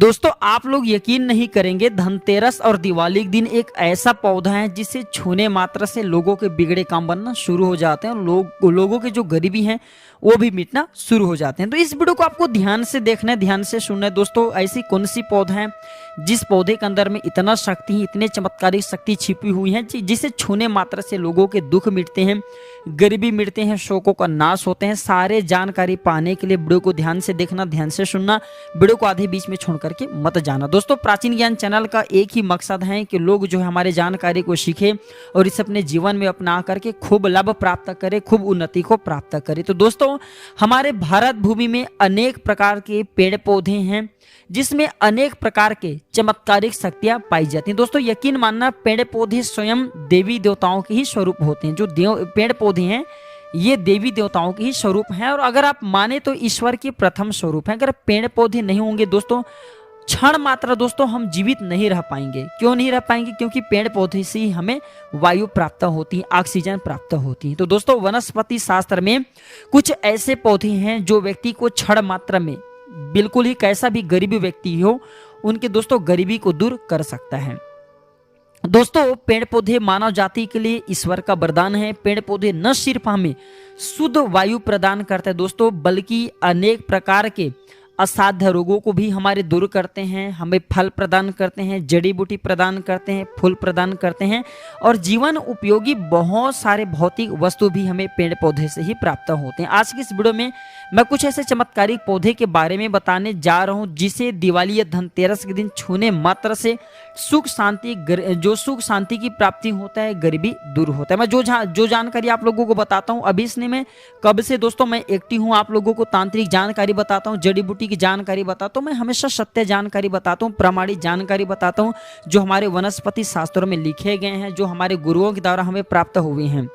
दोस्तों आप लोग यकीन नहीं करेंगे, धनतेरस और दिवाली के दिन एक ऐसा पौधा है जिसे छूने मात्र से लोगों के बिगड़े काम बनना शुरू हो जाते हैं और लोगों के जो गरीबी है वो भी मिटना शुरू हो जाते हैं। तो इस वीडियो को आपको ध्यान से देखना है, ध्यान से सुनना है। दोस्तों ऐसी कौन सी पौधा है जिस पौधे के अंदर में इतना शक्ति है, इतने चमत्कारिक शक्ति छिपी हुई है जिसे छूने मात्र से लोगों के दुख मिटते हैं, गरीबी मिटते हैं, शोकों का नाश होते हैं। सारे जानकारी पाने के लिए वीडियो को ध्यान से देखना, ध्यान से सुनना, वीडियो को आधे बीच में छोड़ करके मत जाना। दोस्तों प्राचीन ज्ञान चैनल का एक ही मकसद है कि लोग जो है हमारे जानकारी को सीखे और इसे अपने जीवन में अपना करके खूब लाभ प्राप्त करे, खूब उन्नति को प्राप्त करे। तो दोस्तों हमारे भारत भूमि में अनेक प्रकार के पेड़ पौधे हैं जिसमें अनेक प्रकार के चमत्कारिक शक्तियां पाई जाती हैं। दोस्तों यकीन मानना, पेड़ पौधे स्वयं देवी देवताओं के ही स्वरूप होते हैं। जो पेड़ पौधे हैं ये देवी देवताओं के ही स्वरूप हैं और अगर आप माने तो ईश्वर के प्रथम स्वरूप हैं। अगर पेड़ पौधे नहीं होंगे दोस्तों, क्षण मात्र दोस्तों हम जीवित नहीं रह पाएंगे। क्यों नहीं रह पाएंगे? क्योंकि पेड़ पौधे से ही हमें वायु प्राप्त होती है, ऑक्सीजन प्राप्त होती है। तो दोस्तों वनस्पति शास्त्र में कुछ ऐसे पौधे हैं जो व्यक्ति को क्षण मात्र में, बिल्कुल ही कैसा भी गरीबी व्यक्ति हो, उनके दोस्तों गरीबी को दूर कर सकता है। दोस्तों पेड़ पौधे मानव जाति के लिए ईश्वर का वरदान है। पेड़ पौधे न सिर्फ हमें शुद्ध वायु प्रदान करते हैं दोस्तों, बल्कि अनेक प्रकार के असाध्य रोगों को भी हमारे दूर करते हैं, हमें फल प्रदान करते हैं, जड़ी बूटी प्रदान करते हैं, फूल प्रदान करते हैं और जीवन उपयोगी बहुत सारे भौतिक वस्तु भी हमें पेड़ पौधे से ही प्राप्त होते हैं। आज की इस वीडियो में मैं कुछ ऐसे चमत्कारिक पौधे के बारे में बताने जा रहा हूं जिसे दिवाली या धनतेरस के दिन छूने मात्र से सुख शांति की प्राप्ति होता है, गरीबी दूर होता है। मैं जो जानकारी आप लोगों को बताता हूं, अभी इसने में कब से दोस्तों मैं एक्टिव हूं, आप लोगों को तांत्रिक जानकारी बताता हूं, जड़ी बूटी की जानकारी बताता हूं। मैं हमेशा सत्य जानकारी बताता हूं, प्रामाणिक जानकारी बताता हूं जो हमारे वनस्पति शास्त्रों में लिखे गए हैं, जो हमारे गुरुओं के द्वारा हमें प्राप्त हुए हैं।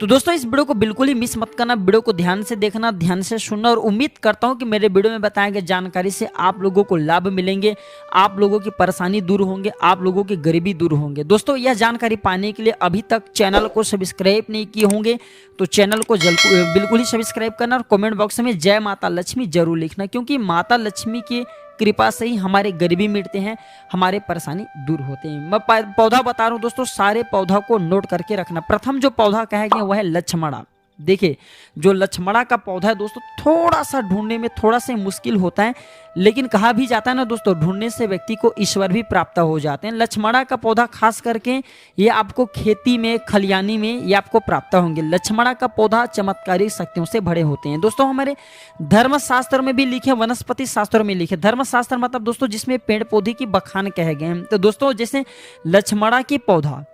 तो दोस्तों इस वीडियो को बिल्कुल ही मिस मत करना, वीडियो को ध्यान से देखना, ध्यान से सुनना और उम्मीद करता हूं कि मेरे वीडियो में बताए गए जानकारी से आप लोगों को लाभ मिलेंगे, आप लोगों की परेशानी दूर होंगे, आप लोगों की गरीबी दूर होंगे। दोस्तों यह जानकारी पाने के लिए अभी तक चैनल को सब्सक्राइब नहीं किए होंगे तो चैनल को बिल्कुल ही सब्सक्राइब करना और कमेंट बॉक्स में जय माता लक्ष्मी जरूर लिखना, क्योंकि माता लक्ष्मी की कृपा से ही हमारे गरीबी मिटते हैं, हमारे परेशानी दूर होते हैं। मैं पौधा बता रहा हूं दोस्तों, सारे पौधा को नोट करके रखना। प्रथम जो पौधा कहा गया वह है लक्ष्मणा। देखिए जो लक्ष्मणा का पौधा है दोस्तों, थोड़ा सा ढूंढने में थोड़ा सा मुश्किल होता है, लेकिन कहा भी जाता है ना दोस्तों, ढूंढने से व्यक्ति को ईश्वर भी प्राप्त हो जाते हैं। लक्ष्मणा का पौधा खास करके ये आपको खेती में, खलियानी में ये आपको प्राप्त होंगे। लक्ष्मणा का पौधा चमत्कारिक शक्तियों से भरे होते हैं। दोस्तों हमारे धर्मशास्त्र में भी लिखे, वनस्पति शास्त्रों में लिखे। धर्मशास्त्र मतलब दोस्तों जिसमें पेड़ पौधे की बखान कहे गए हैं। तो दोस्तों जैसे लक्ष्मणा की पौधा,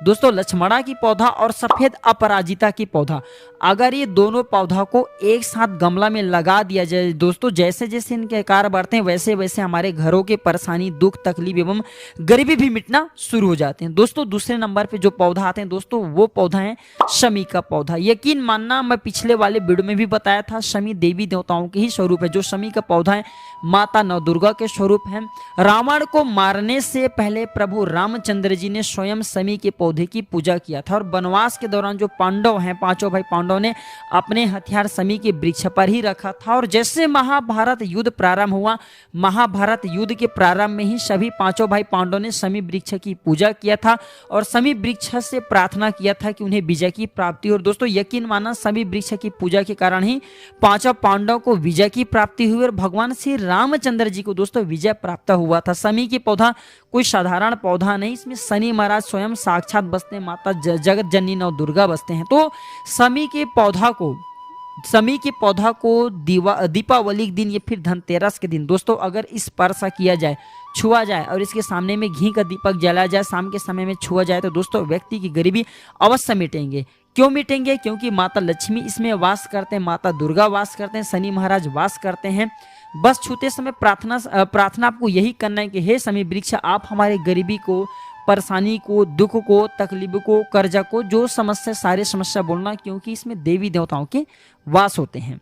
दोस्तों लक्ष्मणा की पौधा और सफेद अपराजिता की पौधा, अगर ये दोनों पौधा को एक साथ गमला में लगा दिया जाए दोस्तों, जैसे जैसे इनके आकार बढ़ते हैं वैसे वैसे हमारे घरों के परेशानी, दुख, तकलीफ एवं गरीबी भी मिटना शुरू हो जाते हैं। दोस्तों दूसरे नंबर पे जो पौधा आते हैं दोस्तों, वो पौधा है शमी का पौधा। यकीन मानना, मैं पिछले वाले वीडियो में भी बताया था, शमी देवी देवताओं के ही स्वरूप है। जो शमी का पौधा है माता नव दुर्गा के स्वरूप है। रावण को मारने से पहले प्रभु रामचंद्र जी ने स्वयं शमी के पौधे की पूजा किया था और वनवास के दौरान जो पांडव हैं, पांचों भाई पांडव ने अपने हथियार शमी के वृक्ष पर ही रखा था। और जैसे महाभारत युद्ध प्रारंभ हुआ, महाभारत युद्ध के प्रारंभ में ही सभी पांचों भाई पांडव ने शमी वृक्ष की पूजा किया था और शमी वृक्ष से प्रार्थना किया था कि उन्हें विजय की प्राप्ति। और दोस्तों यकीन माना, शमी वृक्ष की पूजा के कारण ही पांचों पांडव को विजय की प्राप्ति हुई और भगवान श्री रामचंद्र जी को दोस्तों विजय प्राप्त हुआ था। शमी की पौधा कोई साधारण पौधा नहीं, इसमें शनि महाराज स्वयं साक्षात बसते हैं, माता जगत जननी नव दुर्गा बसते हैं। तो शमी के पौधा को दीपावली के दिन या फिर धनतेरस के दिन दोस्तों अगर स्पर्श किया जाए, छुआ जाए और इसके सामने में घी का दीपक जलाया जाए, शाम के समय में छुआ जाए, तो दोस्तों व्यक्ति की गरीबी अवश्य मिटेंगे। क्यों मिटेंगे? क्योंकि माता लक्ष्मी इसमें वास करते हैं, माता दुर्गा वास करते हैं, शनि महाराज वास करते हैं। बस छूते समय प्रार्थना आपको यही करना है कि हे शमी वृक्ष, आप हमारे गरीबी को, परेशानी को, दुख को, तकलीफ को, कर्जा को, जो समस्या, सारे समस्या बोलना, क्योंकि इसमें देवी देवताओं के वास होते हैं।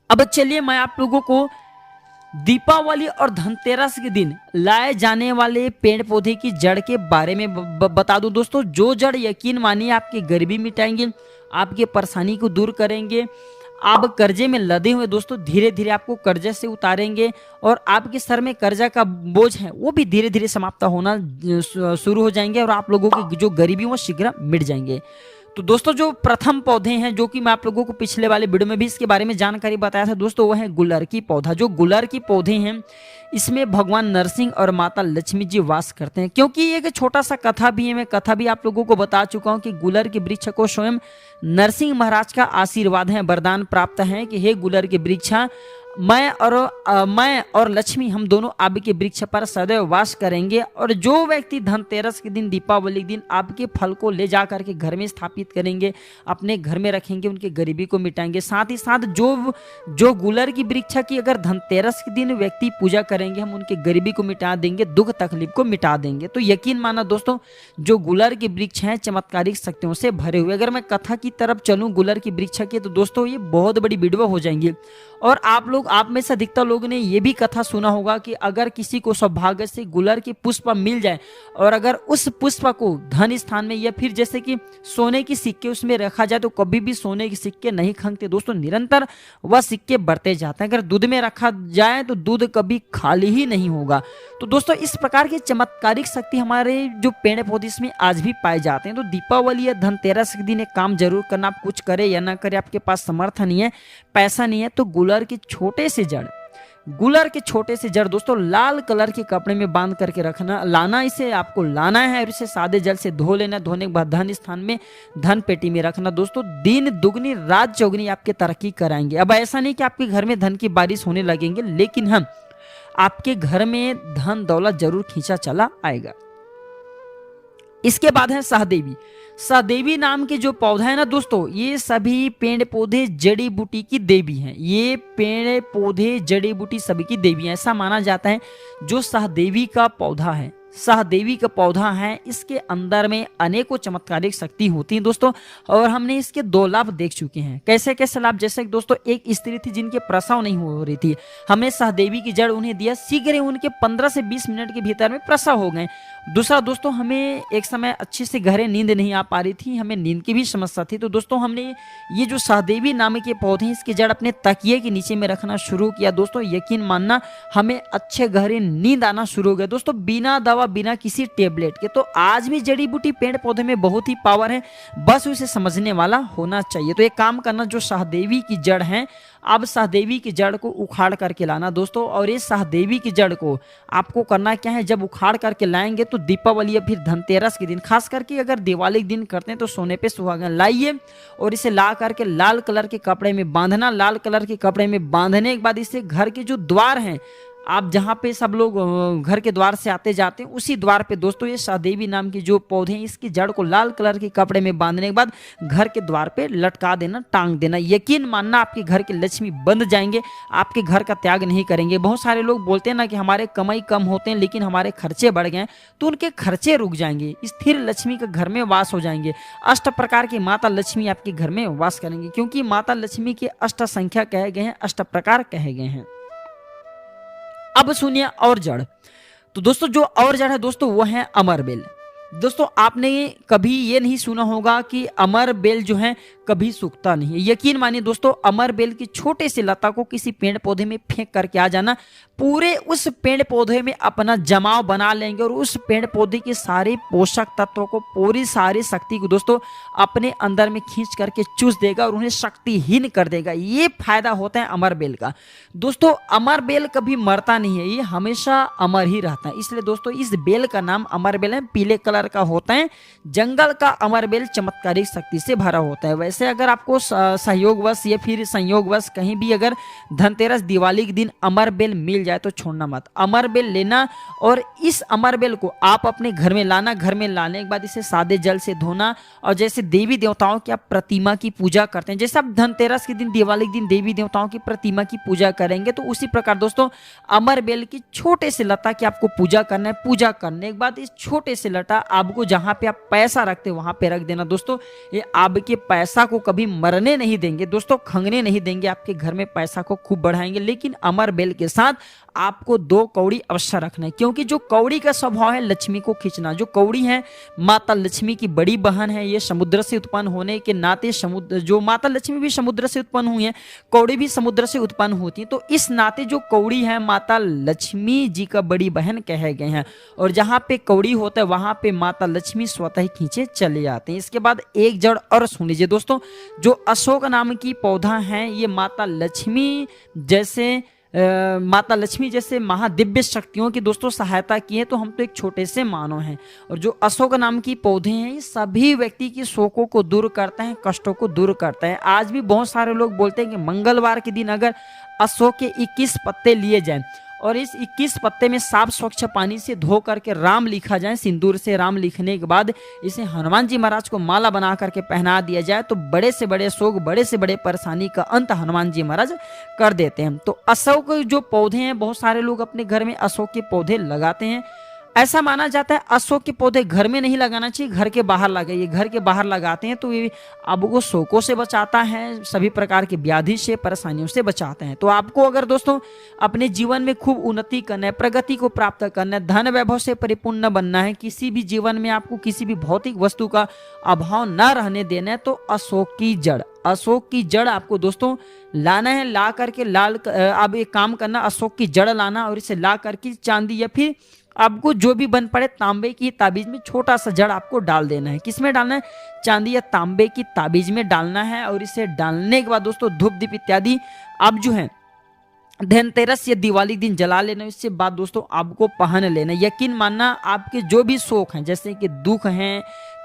अब चलिए मैं आप लोगों को दीपावली और धनतेरस के दिन लाए जाने वाले पेड़ पौधे की जड़ के बारे में बता दूं दोस्तों। जो जड़ यकीन मानिए आपकी गरीबी मिटाएंगे, आपकी परेशानी को दूर करेंगे। आप कर्जे में लदे हुए दोस्तों धीरे धीरे आपको कर्जे से उतारेंगे और आपके सर में कर्जा का बोझ है वो भी धीरे धीरे समाप्त होना शुरू हो जाएंगे और आप लोगों की जो गरीबी वो शीघ्र मिट जाएंगे। तो दोस्तों जो प्रथम पौधे हैं, जो कि मैं आप लोगों को पिछले वाले वीडियो में भी इसके बारे में जानकारी बताया था दोस्तों, वो है गुलर की पौधा। जो गुलर की पौधे हैं इसमें भगवान नरसिंह और माता लक्ष्मी जी वास करते हैं। क्योंकि ये एक छोटा सा कथा भी है, मैं कथा भी आप लोगों को बता चुका हूँ कि गुलर के वृक्ष को स्वयं नरसिंह महाराज का आशीर्वाद है, वरदान प्राप्त है कि हे गुलर के वृक्षा, मैं और लक्ष्मी हम दोनों आपके वृक्ष पर सदैव वास करेंगे। और जो व्यक्ति धनतेरस के दिन, दीपावली के दिन आपके फल को ले जा करके घर में स्थापित करेंगे, अपने घर में रखेंगे, उनके गरीबी को मिटाएंगे। साथ ही साथ जो गुलर की वृक्ष की अगर धनतेरस के दिन व्यक्ति पूजा करेंगे, हम उनके गरीबी को मिटा देंगे, दुख तकलीफ को मिटा देंगे। तो यकीन माना दोस्तों, जो गुलर के वृक्ष हैं चमत्कारिक शक्तियों से भरे हुए। अगर मैं कथा की तरफ चलूं गुलर की वृक्ष की, तो दोस्तों ये बहुत बड़ी वीडियो हो जाएंगी। और आप में से अधिकतर लोगों ने ये भी कथा सुना होगा कि अगर किसी को सौभाग्य से गुलर की पुष्प मिल जाए और अगर उस पुष्प को धन स्थान में या फिर जैसे कि सोने की सिक्के उसमें रखा जाए तो कभी भी सोने के सिक्के नहीं खंगते दोस्तों, निरंतर वह सिक्के बढ़ते जाते हैं। अगर दूध में रखा जाए तो दूध कभी खाली ही नहीं होगा। तो दोस्तों इस प्रकार की चमत्कारिक शक्ति हमारे जो पेड़ पौधे इसमें आज भी पाए जाते हैं। तो दीपावली या धनतेरस के दिन एक काम जरूर करना, आप कुछ करे या ना करे, आपके पास समर्थ नहीं है, पैसा नहीं है, तो गुलर के छोटे से जड़ दोस्तों लाल कलर के कपड़े में बांध करके रखना, लाना, इसे आपको लाना है और इसे सादे जल से धो लेना। धोने के बाद धन स्थान में, धन पेटी में रखना दोस्तों। दिन दुगनी रात चौगनी आपके तरक्की कराएंगे। अब ऐसा नहीं कि आपके घर में धन की बारिश होने लगेंगे, लेकिन हम आपके घर में धन दौलत जरूर खींचा चला आएगा। इसके बाद है सहदेवी। सहदेवी नाम के जो पौधा है ना दोस्तों, ये सभी पेड़ पौधे जड़ी बूटी की देवी हैं। ये पेड़ पौधे जड़ी बूटी सभी की देवी हैं। ऐसा माना जाता है जो सहदेवी का पौधा है, सहदेवी का पौधा है, इसके अंदर में अनेकों चमत्कारिक शक्ति होती है दोस्तों। और हमने इसके 2 लाभ देख चुके हैं। कैसे कैसे लाभ? जैसे कि दोस्तों एक स्त्री थी जिनके प्रसव नहीं हो रही थी, हमने सहदेवी की जड़ उन्हें दिया, शीघ्र ही उनके 15 से 20 मिनट के भीतर में प्रसव हो गए। दूसरा दोस्तों, हमें एक समय अच्छी से गहरे नींद नहीं आ पा रही थी, हमें नींद की भी समस्या थी, तो दोस्तों हमने ये जो सहदेवी नाम के पौधे हैं इसकी जड़ अपने तकिए के नीचे में रखना शुरू किया दोस्तों। यकीन मानना हमें अच्छे गहरे नींद आना शुरू हो गया दोस्तों, बिना दवा बिना किसी टेबलेट के। तो आज भी जड़ी बूटी पेड़ पौधे में बहुत ही पावर है, बस उसे समझने वाला होना चाहिए। तो एक काम करना, जो सहदेवी की जड़ है, अब सहदेवी की जड़ को उखाड़ करके लाना दोस्तों। और इस सहदेवी की जड़ को आपको करना क्या है, जब उखाड़ करके लाएंगे तो दीपावली या फिर धनतेरस के दिन, खास करके अगर दिवाली के दिन करते हैं तो सोने पे सुहागा लाइए और इसे ला करके लाल कलर के कपड़े में बांधना। लाल कलर के कपड़े में बांधने के बाद इसे घर के जो द्वार हैं, आप जहाँ पे सब लोग घर के द्वार से आते जाते हैं, उसी द्वार पे दोस्तों ये सहदेवी नाम की जो पौधे हैं इसकी जड़ को लाल कलर के कपड़े में बांधने के बाद घर के द्वार पे लटका देना, टांग देना। यकीन मानना आपके घर के लक्ष्मी बंध जाएंगे, आपके घर का त्याग नहीं करेंगे। बहुत सारे लोग बोलते हैं ना कि हमारे कमाई कम होते हैं लेकिन हमारे खर्चे बढ़ गए, तो उनके खर्चे रुक जाएंगे, स्थिर लक्ष्मी के घर में वास हो जाएंगे। अष्ट प्रकार की माता लक्ष्मी आपके घर में वास करेंगे, क्योंकि माता लक्ष्मी के अष्ट संख्या कहे गए हैं, अष्ट प्रकार कहे गए हैं। अब सुनिए और जड़। तो दोस्तों जो और जड़ है दोस्तों वो है अमरबेल। दोस्तों आपने कभी ये नहीं सुना होगा कि अमरबेल जो है कभी सूखता नहीं है। यकीन मानिए दोस्तों, अमरबेल की छोटे से लता को किसी पेड़ पौधे में फेंक करके आ जाना, पूरे उस पेड़ पौधे में अपना जमाव बना लेंगे और उस पेड़ पौधे के सारे पोषक तत्वों को, पूरी सारी शक्ति को दोस्तों अपने अंदर में खींच करके चूस देगा और उन्हें शक्तिहीन कर देगा। ये फायदा होता है अमरबेल का दोस्तों। अमरबेल कभी मरता नहीं है, ये हमेशा अमर ही रहता है। इसलिए दोस्तों इस बेल का नाम अमरबेल है, पीले कलर का होता है। जंगल का अमरबेल चमत्कारिक शक्ति से भरा होता है। वैसे अगर आपको सहयोगवश या फिर संयोगवश कहीं भी अगर धनतेरस दिवाली के दिन अमरबेल मिल जाए तो छोड़ना मत, अमरबेल लेना और इस अमरबेल को आप अपने घर में लाना। घर में लाने के बाद इसे सादे जल से धोना और जैसे देवी देवताओं की आप प्रतिमा की पूजा करते हैं, जैसे आप धनतेरस के दिन, दिवाली के दिन देवी देवताओं की प्रतिमा की पूजा करेंगे, तो उसी प्रकार दोस्तों अमरबेल की छोटे से लता की आपको पूजा करना है। पूजा करने के बाद इस छोटे से लता आपको जहां पे आप पैसा रखते हो वहां पे रख देना दोस्तों। ये आपके पैसा को कभी मरने नहीं देंगे दोस्तों, खंगने नहीं देंगे, आपके घर में पैसा को खूब बढ़ाएंगे। लेकिन अमर बेल के साथ आपको 2 कौड़ी अवश्य रखना है, क्योंकि जो कौड़ी का स्वभाव है लक्ष्मी को खींचना। जो कौड़ी है माता लक्ष्मी की बड़ी बहन है, ये समुद्र से उत्पन्न होने के नाते समुद्र, जो माता लक्ष्मी भी समुद्र से उत्पन्न हुई है, कौड़ी भी समुद्र से उत्पन्न होती है, तो इस नाते जो कौड़ी है माता लक्ष्मी जी का बड़ी बहन कहे गए हैं। और जहाँ पे कौड़ी होता है वहां पे माता लक्ष्मी स्वतः ही खींचे चले जाते हैं। इसके बाद एक जड़ और सुन लीजिए दोस्तों, जो अशोक नाम की पौधा है ये माता लक्ष्मी जैसे महादिव्य शक्तियों की दोस्तों सहायता की है, तो हम तो एक छोटे से मानव हैं। और जो अशोक नाम की पौधे हैं ये सभी व्यक्ति की शोकों को दूर करते हैं, कष्टों को दूर करते हैं। आज भी बहुत सारे लोग बोलते हैं कि मंगलवार के दिन अगर अशोक के 21 पत्ते लिए जाएं और इस 21 पत्ते में साफ स्वच्छ पानी से धो करके राम लिखा जाए, सिंदूर से राम लिखने के बाद इसे हनुमान जी महाराज को माला बना करके पहना दिया जाए, तो बड़े से बड़े शोक, बड़े से बड़े परेशानी का अंत हनुमान जी महाराज कर देते हैं। तो अशोक जो पौधे हैं, बहुत सारे लोग अपने घर में अशोक के पौधे लगाते हैं। ऐसा माना जाता है अशोक के पौधे घर में नहीं लगाना चाहिए, घर के बाहर लगाइए। घर के बाहर लगाते हैं तो ये आपको शोकों से बचाता है, सभी प्रकार की व्याधि से, परेशानियों से बचाते हैं। तो आपको अगर दोस्तों अपने जीवन में खूब उन्नति करना है, प्रगति को प्राप्त करना है, धन वैभव से परिपूर्ण बनना है, किसी भी जीवन में आपको किसी भी भौतिक वस्तु का अभाव न रहने देना है, तो अशोक की जड़ आपको दोस्तों लाना है। ला करके अब एक काम करना, अशोक की जड़ लाना और इसे ला करके चांदी या फिर आपको जो भी बन पड़े तांबे की ताबीज में छोटा सा जड़ आपको डाल देना है। किसमें डालना है? चांदी या तांबे की ताबीज में डालना है। और इसे डालने के बाद दोस्तों धूप दीप इत्यादि आप जो है धनतेरस या दिवाली दिन जला लेना। इससे बाद दोस्तों आपको पहन लेना। यकीन मानना आपके जो भी शौक हैं, जैसे कि दुख हैं,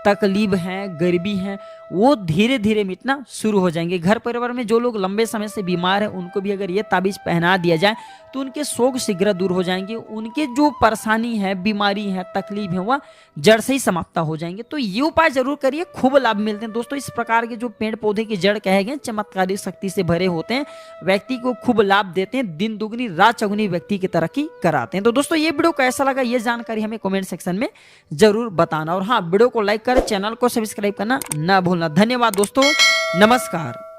तकलीफ है, गरीबी है, वो धीरे धीरे मिटना शुरू हो जाएंगे। घर परिवार में जो लोग लंबे समय से बीमार हैं उनको भी अगर ये ताबीज पहना दिया जाए तो उनके शोक शीघ्र दूर हो जाएंगे। उनके जो परेशानी है, बीमारी है, तकलीफ है, वह जड़ से ही समाप्त हो जाएंगे। तो ये उपाय जरूर करिए, खूब लाभ मिलते हैं दोस्तों। इस प्रकार के जो पेड़ पौधे की जड़ कहे गए चमत्कारी शक्ति से भरे होते हैं, व्यक्ति को खूब लाभ देते हैं, दिन दुगनी रात चौगुनी व्यक्ति की तरक्की कराते हैं। तो दोस्तों ये वीडियो कैसा लगा ये जानकारी हमें कमेंट सेक्शन में जरूर बताना। और हाँ, वीडियो को लाइक कर चैनल को सब्सक्राइब करना ना भूलना। धन्यवाद दोस्तों, नमस्कार।